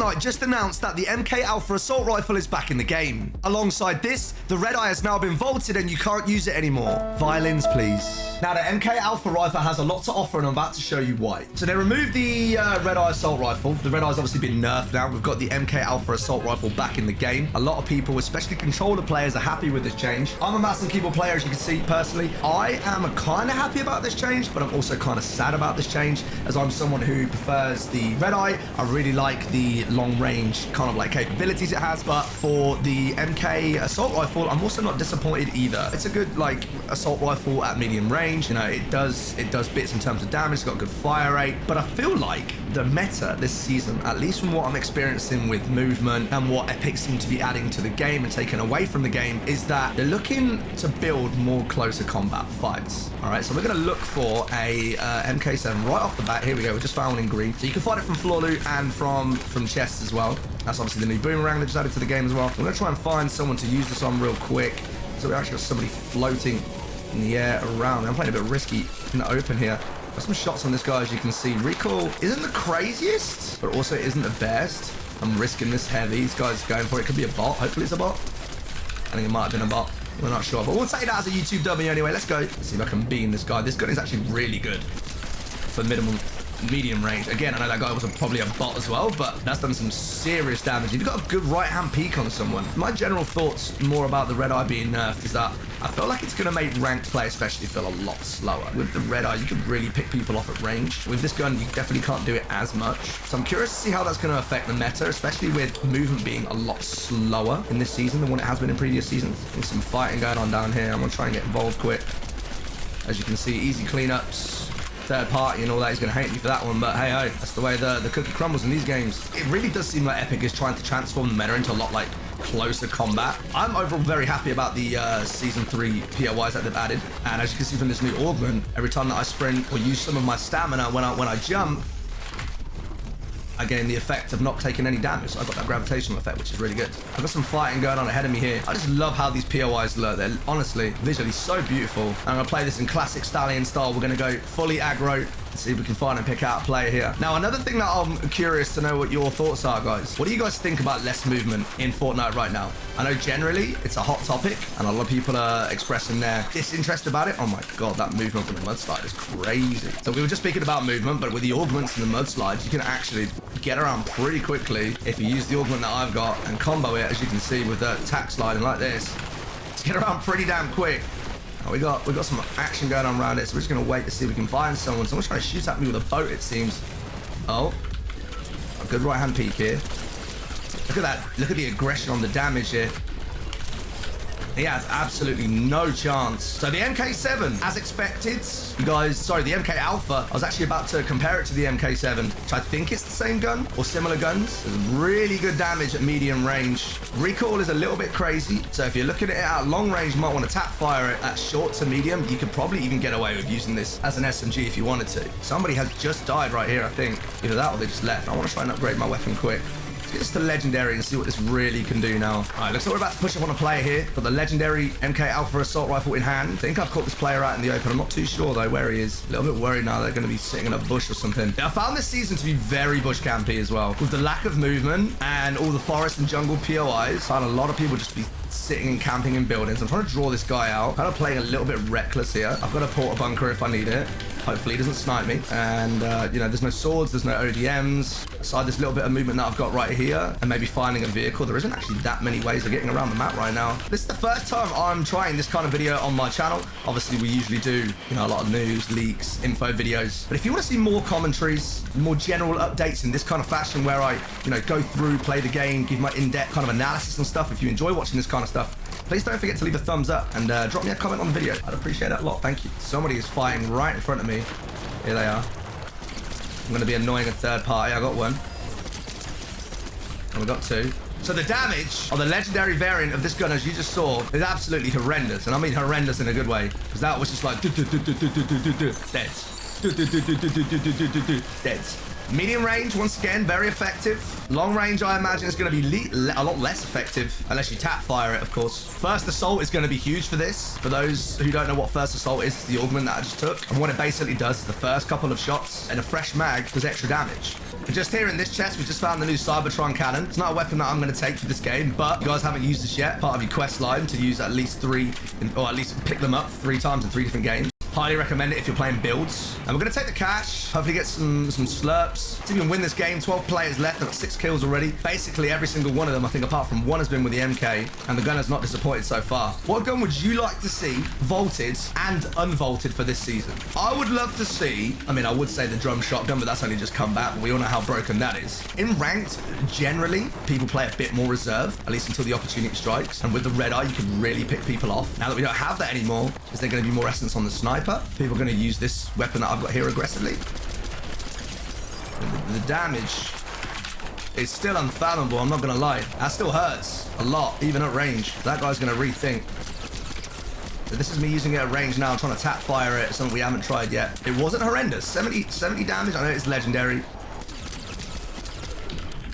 Fortnite just announced that the MK Alpha Assault Rifle is back in the game. Alongside this, the Red Eye has now been vaulted and you can't use it anymore. Violins, please. Now, the MK Alpha Rifle has a lot to offer and I'm about to show you why. So they removed the Red Eye Assault Rifle. The Red Eye's obviously been nerfed now. We've got the MK Alpha Assault Rifle back in the game. A lot of people, especially controller players, are happy with this change. I'm a mouse and keyboard player, as you can see, personally. I am kind of happy about this change, but I'm also kind of sad about this change, as I'm someone who prefers the Red Eye. I really like the long range kind of like capabilities it has, but for the MK Assault Rifle, I'm also not disappointed either. It's a good like assault rifle at medium range. You know, it does bits in terms of damage. It's got good fire rate, but I feel like the meta this season, at least from what I'm experiencing with movement and what Epic seem to be adding to the game and taking away from the game, is that they're looking to build more closer combat fights. All right, so we're going to look for a MK7 right off the bat. Here we go. We just found one in green, so you can find it from floor loot and from chests as well. That's obviously the new boomerang they just added to the game as well. We're going to try and find someone to use this on real quick. So we actually got somebody floating in the air around. I'm playing a bit risky in the open here. Got some shots on this guy, as you can see. Recoil isn't the craziest, but also isn't the best. I'm risking this heavy. This guy's going for it. Could be a bot. Hopefully it's a bot. I think it might have been a bot. We're not sure, but we'll take that as a YouTube dummy anyway. Let's go. Let's see if I can beam this guy. This gun is actually really good for medium range. Again, I know that guy was probably a bot as well, but that's done some serious damage. If you've got a good right-hand peek on someone, my general thoughts more about the Red Eye being nerfed is that I feel like it's going to make ranked play especially feel a lot slower. With the Red Eye, you can really pick people off at range. With this gun, you definitely can't do it as much. So I'm curious to see how that's going to affect the meta, especially with movement being a lot slower in this season than what it has been in previous seasons. There's some fighting going on down here. I'm going to try and get involved quick. As you can see, easy cleanups. Third party and all that. He's going to hate me for that one, but hey, that's the way the cookie crumbles in these games. It really does seem like Epic is trying to transform the meta into a lot like closer combat. I'm overall very happy about the season 3 POIs that they've added, and as you can see from this new augment, every time that I sprint or use some of my stamina when I jump, I gain the effect of not taking any damage. So I've got that gravitational effect, which is really good. I've got some fighting going on ahead of me here. I just love how these POIs look. They're honestly visually so beautiful. And I'm gonna play this in classic Stallion style. We're gonna go fully aggro. Let's see if we can find and pick out a player here. Now, another thing that I'm curious to know what your thoughts are, guys. What do you guys think about less movement in Fortnite right now? I know generally it's a hot topic and a lot of people are expressing their disinterest about it. Oh my God, that movement from the mudslide is crazy. So we were just speaking about movement, but with the augments and the mudslides, you can actually get around pretty quickly if you use the augment that I've got and combo it, as you can see with the tack sliding like this, to get around pretty damn quick. Oh, we got some action going on around it, so we're just gonna wait to see if we can find someone. Someone's trying to shoot at me with a boat, it seems. Oh, a good right hand peek here. Look at that. Look at the aggression on the damage here. He has absolutely no chance. So the MK7, as expected, you guys, sorry, the MK Alpha, I was actually about to compare it to the MK7, which I think it's the same gun or similar guns. There's really good damage at medium range. Recoil is a little bit crazy. So if you're looking at it at long range, you might want to tap fire it at short to medium. You could probably even get away with using this as an SMG if you wanted to. Somebody has just died right here, I think. Either that or they just left. I want to try and upgrade my weapon quick. Get this to legendary and see what this really can do now. All right, looks like we're about to push up on a player here. Got the legendary MK Alpha Assault Rifle in hand. I think I've caught this player out in the open. I'm not too sure though where he is. A little bit worried now they're going to be sitting in a bush or something. Now, I found this season to be very bush campy as well. With the lack of movement and all the forest and jungle POIs, I found a lot of people just be sitting and camping in buildings. I'm trying to draw this guy out. Kind of playing a little bit reckless here. I've got a porta bunker if I need it. Hopefully he doesn't snipe me. And, you know, there's no swords, there's no ODMs. Aside this little bit of movement that I've got right here, and maybe finding a vehicle, there isn't actually that many ways of getting around the map right now. This is the first time I'm trying this kind of video on my channel. Obviously, we usually do, you know, a lot of news, leaks, info videos. But if you want to see more commentaries, more general updates in this kind of fashion where I, you know, go through, play the game, give my in-depth kind of analysis and stuff, if you enjoy watching this kind of stuff, please don't forget to leave a thumbs up and drop me a comment on the video. I'd appreciate that a lot. Thank you. Somebody is fighting right in front of me. Here they are. I'm going to be annoying a third party. I got one. And we got two. So the damage on the legendary variant of this gun, as you just saw, is absolutely horrendous. And I mean horrendous in a good way. Because that was just like... dead. Dead. Medium range, once again, very effective. Long range, I imagine, is going to be a lot less effective, unless you tap fire it, of course. First assault is going to be huge for this. For those who don't know what first assault is, it's the augment that I just took. And what it basically does is the first couple of shots and a fresh mag does extra damage. And just here in this chest, we just found the new Cybertron cannon. It's not a weapon that I'm going to take for this game, but you guys haven't used this yet. Part of your quest line to use at least 3, or at least pick them up 3 times in 3 different games. Highly recommend it if you're playing builds. And we're going to take the cash, hopefully get some slurps. See if we can win this game. 12 players left. I've got 6 kills already. Basically, every single one of them, I think, apart from one, has been with the MK. And the gun has not disappointed so far. What gun would you like to see vaulted and unvaulted for this season? I would love to see, I mean, I would say the drum shotgun, but that's only just come back. We all know how broken that is. In ranked, generally, people play a bit more reserved, at least until the opportunity strikes. And with the red eye, you can really pick people off. Now that we don't have that anymore, is there going to be more essence on the sniper? People are going to use this weapon that I've got here aggressively. The damage is still unfathomable, I'm not going to lie. That still hurts a lot, even at range. That guy's going to rethink. But this is me using it at range now. I'm trying to tap fire it, something we haven't tried yet. It wasn't horrendous. 70 damage. I know it's legendary.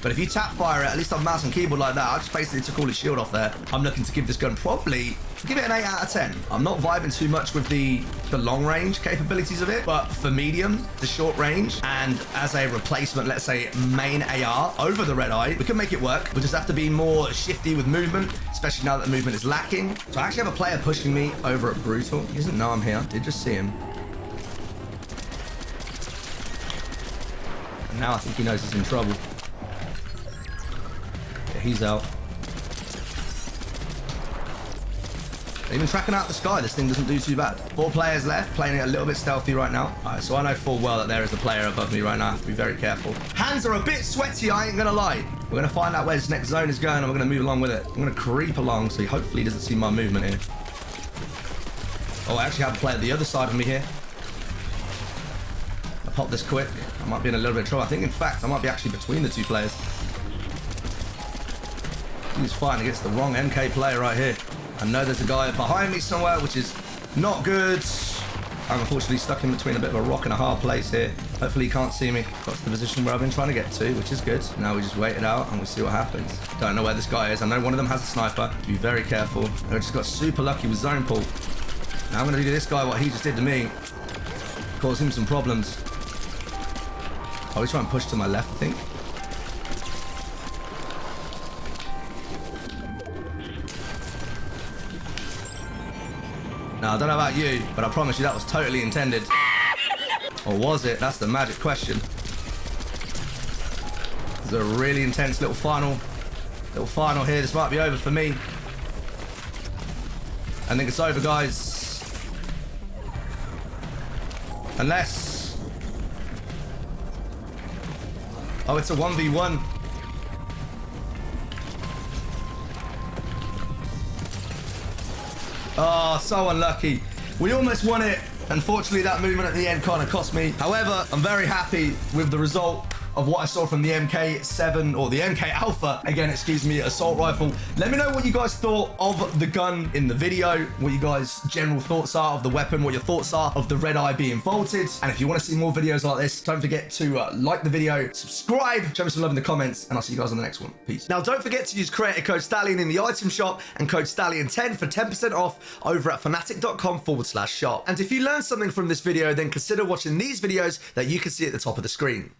But if you tap fire it, at least on mouse and keyboard like that, I just basically took all his shield off there. I'm looking to give this gun probably, give it an 8 out of 10. I'm not vibing too much with the long range capabilities of it, but for medium, the short range, and as a replacement, let's say main AR over the red eye, we can make it work. We just have to be more shifty with movement, especially now that the movement is lacking. So I actually have a player pushing me over at Brutal. He doesn't know I'm here. I did just see him. And now I think he knows he's in trouble. He's out. Even tracking out the sky, this thing doesn't do too bad. 4 players left, playing it a little bit stealthy right now. All right, so I know full well that there is a player above me right now. I have to be very careful. Hands are a bit sweaty, I ain't gonna lie. We're gonna find out where this next zone is going and we're gonna move along with it. I'm gonna creep along so he hopefully doesn't see my movement here. Oh, I actually have a player at the other side of me here. I'll pop this quick. I might be in a little bit of trouble. I think, in fact, I might be actually between the 2 players. He's fighting against the wrong MK player right here. I know there's a guy behind me somewhere, which is not good. I'm unfortunately stuck in between a bit of a rock and a hard place here. Hopefully he can't see me. Got to the position where I've been trying to get to, which is good. Now we just wait it out and we see what happens. Don't know where this guy is. I know one of them has a sniper. Be very careful. I just got super lucky with zone pull. Now I'm going to do this guy what he just did to me. Cause him some problems. Oh, he's trying to push to my left, I think. Now, I don't know about you, but I promise you that was totally intended. Or was it? That's the magic question. There's a really intense little final here. This might be over for me. I think it's over, guys. Unless... Oh, it's a 1v1. Oh, so unlucky. We almost won it. Unfortunately, that movement at the end kind of cost me. However, I'm very happy with the result of what I saw from the MK7 or the MK Alpha. Again, excuse me, assault rifle. Let me know what you guys thought of the gun in the video, what you guys' general thoughts are of the weapon, what your thoughts are of the red eye being vaulted. And if you want to see more videos like this, don't forget to like the video, subscribe, show me some love in the comments, and I'll see you guys on the next one. Peace. Now, don't forget to use creator code Stallion in the item shop and code Stallion10 for 10% off over at fnatic.com/shop. And if you learned something from this video, then consider watching these videos that you can see at the top of the screen.